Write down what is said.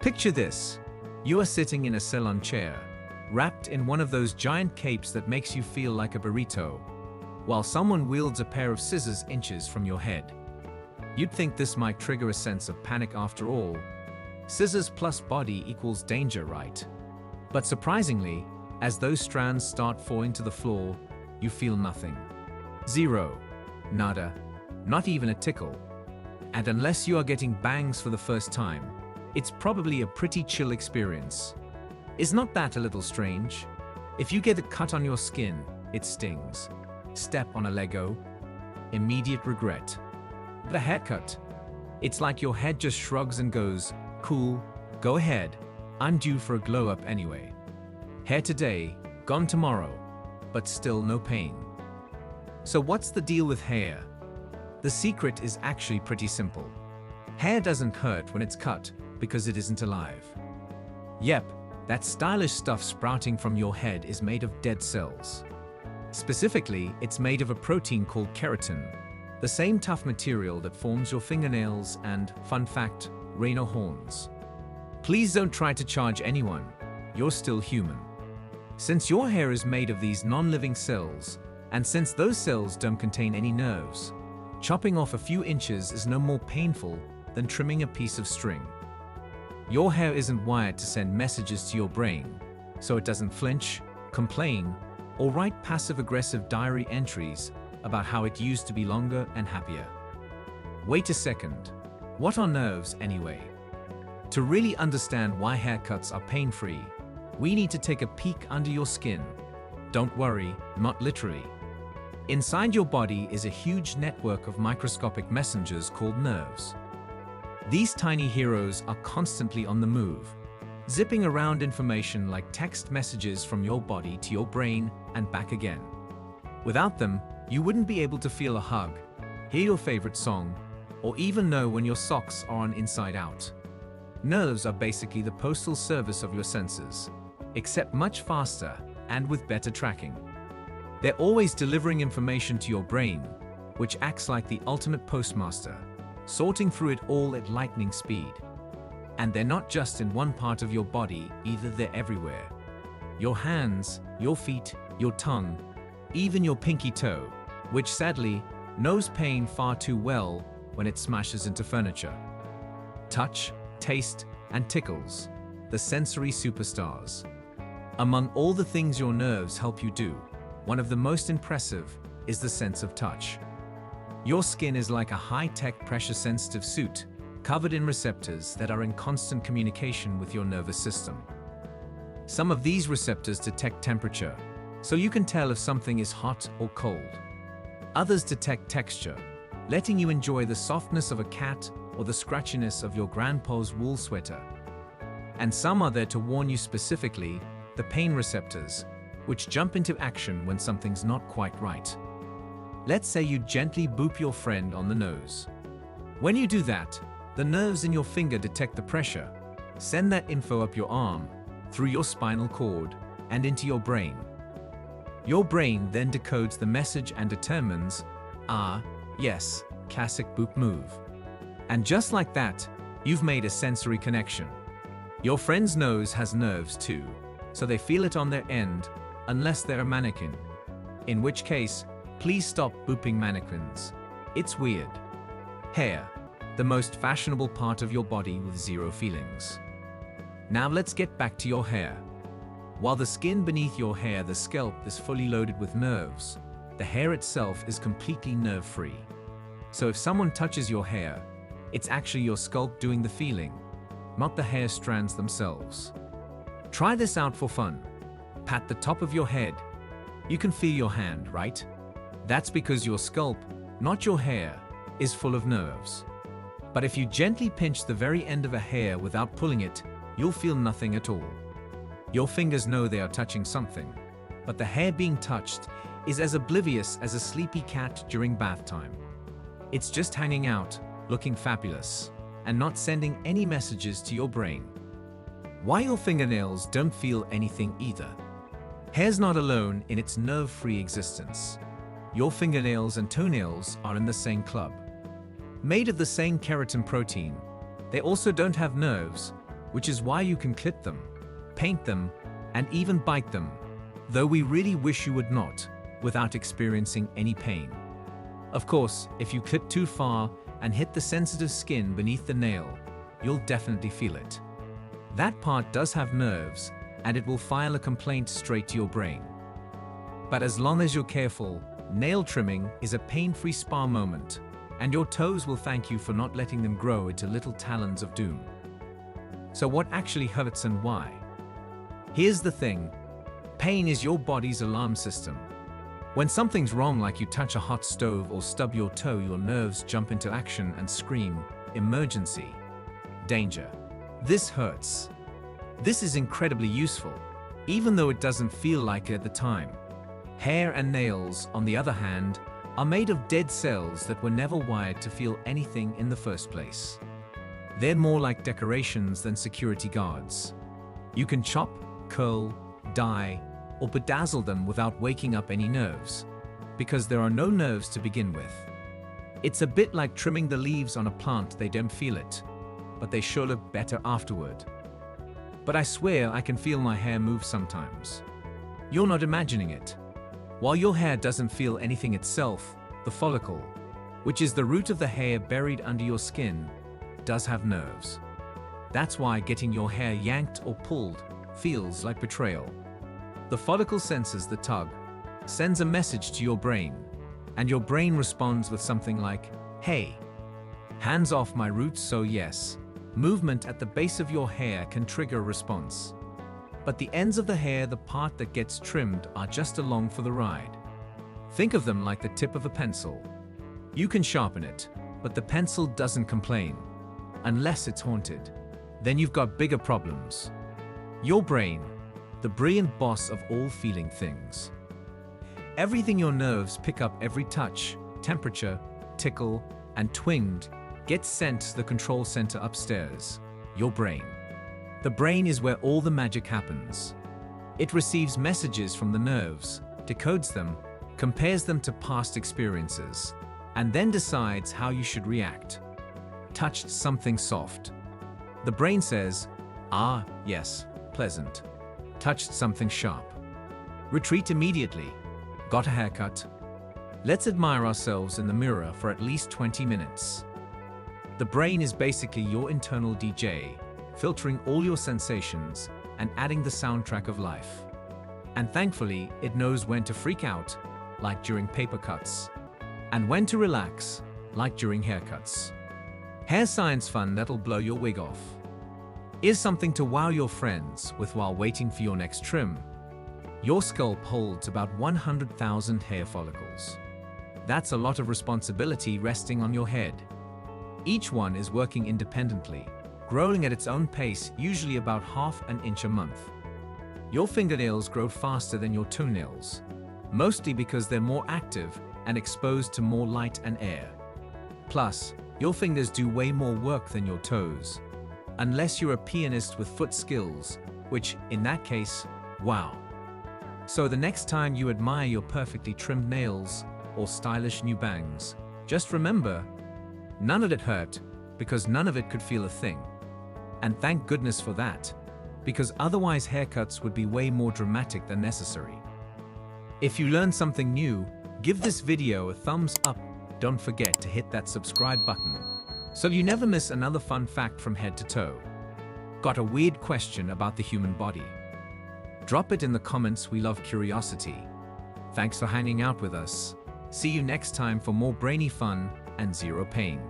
Picture this. You are sitting in a salon chair, wrapped in one of those giant capes that makes you feel like a burrito, while someone wields a pair of scissors inches from your head. You'd think this might trigger a sense of panic after all. Scissors plus body equals danger, right? But surprisingly, as those strands start falling to the floor, you feel nothing. Zero. Nada. Not even a tickle. And unless you are getting bangs for the first time, it's probably a pretty chill experience. Is not that a little strange? If you get a cut on your skin, it stings. Step on a Lego, immediate regret. But a haircut, it's like your head just shrugs and goes, cool, go ahead, I'm due for a glow up anyway. Hair today, gone tomorrow, but still no pain. So what's the deal with hair? The secret is actually pretty simple. Hair doesn't hurt when it's cut because it isn't alive. Yep, that stylish stuff sprouting from your head is made of dead cells. Specifically, it's made of a protein called keratin, the same tough material that forms your fingernails and, fun fact, rhino horns. Please don't try to charge anyone, you're still human. Since your hair is made of these non-living cells, and since those cells don't contain any nerves, chopping off a few inches is no more painful than trimming a piece of string. Your hair isn't wired to send messages to your brain, so it doesn't flinch, complain, or write passive-aggressive diary entries about how it used to be longer and happier. Wait a second. What are nerves anyway? To really understand why haircuts are pain-free, we need to take a peek under your skin. Don't worry, not literally. Inside your body is a huge network of microscopic messengers called nerves. These tiny heroes are constantly on the move, zipping around information like text messages from your body to your brain and back again. Without them, you wouldn't be able to feel a hug, hear your favorite song, or even know when your socks are on inside out. Nerves are basically the postal service of your senses, except much faster and with better tracking. They're always delivering information to your brain, which acts like the ultimate postmaster, sorting through it all at lightning speed. And they're not just in one part of your body either, they're everywhere. Your hands, your feet, your tongue, even your pinky toe, which sadly knows pain far too well when it smashes into furniture. Touch, taste, and tickles, the sensory superstars. Among all the things your nerves help you do, one of the most impressive is the sense of touch. Your skin is like a high-tech pressure-sensitive suit, covered in receptors that are in constant communication with your nervous system. Some of these receptors detect temperature, so you can tell if something is hot or cold. Others detect texture, letting you enjoy the softness of a cat or the scratchiness of your grandpa's wool sweater. And some are there to warn you specifically, the pain receptors, which jump into action when something's not quite right. Let's say you gently boop your friend on the nose. When you do that, the nerves in your finger detect the pressure, send that info up your arm, through your spinal cord, and into your brain. Your brain then decodes the message and determines, yes, classic boop move. And just like that, you've made a sensory connection. Your friend's nose has nerves too, so they feel it on their end, unless they're a mannequin. In which case, please stop booping mannequins. It's weird. Hair, the most fashionable part of your body with zero feelings. Now let's get back to your hair. While the skin beneath your hair, the scalp, is fully loaded with nerves, the hair itself is completely nerve-free. So if someone touches your hair, it's actually your scalp doing the feeling, not the hair strands themselves. Try this out for fun. Pat the top of your head. You can feel your hand, right? That's because your scalp, not your hair, is full of nerves. But if you gently pinch the very end of a hair without pulling it, you'll feel nothing at all. Your fingers know they are touching something, but the hair being touched is as oblivious as a sleepy cat during bath time. It's just hanging out, looking fabulous, and not sending any messages to your brain. Why your fingernails don't feel anything either. Hair's not alone in its nerve-free existence. Your fingernails and toenails are in the same club. Made of the same keratin protein, they also don't have nerves, which is why you can clip them, paint them, and even bite them, though we really wish you would not, without experiencing any pain. Of course, if you clip too far and hit the sensitive skin beneath the nail, you'll definitely feel it. That part does have nerves, and it will file a complaint straight to your brain. But as long as you're careful, nail trimming is a pain-free spa moment, and your toes will thank you for not letting them grow into little talons of doom. So what actually hurts and why? Here's the thing. Pain is your body's alarm system. When something's wrong, like you touch a hot stove or stub your toe, your nerves jump into action and scream, "Emergency! Danger!" This hurts. This is incredibly useful, even though it doesn't feel like it at the time. Hair and nails, on the other hand, are made of dead cells that were never wired to feel anything in the first place. They're more like decorations than security guards. You can chop, curl, dye, or bedazzle them without waking up any nerves, because there are no nerves to begin with. It's a bit like trimming the leaves on a plant. They don't feel it, but they sure look better afterward. But I swear I can feel my hair move sometimes. You're not imagining it. While your hair doesn't feel anything itself, the follicle, which is the root of the hair buried under your skin, does have nerves. That's why getting your hair yanked or pulled feels like betrayal. The follicle senses the tug, sends a message to your brain, and your brain responds with something like, "Hey, hands off my roots." So yes, movement at the base of your hair can trigger a response. But the ends of the hair, the part that gets trimmed, are just along for the ride. Think of them like the tip of a pencil. You can sharpen it, but the pencil doesn't complain. Unless it's haunted. Then you've got bigger problems. Your brain, the brilliant boss of all feeling things. Everything your nerves pick up, every touch, temperature, tickle, and twinged, gets sent to the control center upstairs, your brain. The brain is where all the magic happens. It receives messages from the nerves, decodes them, compares them to past experiences, and then decides how you should react. Touched something soft. The brain says, "Ah, yes, pleasant." Touched something sharp. Retreat immediately. Got a haircut? Let's admire ourselves in the mirror for at least 20 minutes. The brain is basically your internal DJ, filtering all your sensations and adding the soundtrack of life. And thankfully, it knows when to freak out, like during paper cuts, and when to relax, like during haircuts. Hair science fun that'll blow your wig off. Is something to wow your friends with while waiting for your next trim. Your scalp holds about 100,000 hair follicles. That's a lot of responsibility resting on your head. Each one is working independently, growing at its own pace, usually about half an inch a month. Your fingernails grow faster than your toenails, mostly because they're more active and exposed to more light and air. Plus, your fingers do way more work than your toes, unless you're a pianist with foot skills, which, in that case, wow. So the next time you admire your perfectly trimmed nails or stylish new bangs, just remember, none of it hurt, because none of it could feel a thing. And thank goodness for that, because otherwise haircuts would be way more dramatic than necessary. If you learned something new, give this video a thumbs up. Don't forget to hit that subscribe button, so you never miss another fun fact from head to toe. Got a weird question about the human body? Drop it in the comments, we love curiosity. Thanks for hanging out with us. See you next time for more brainy fun and zero pain.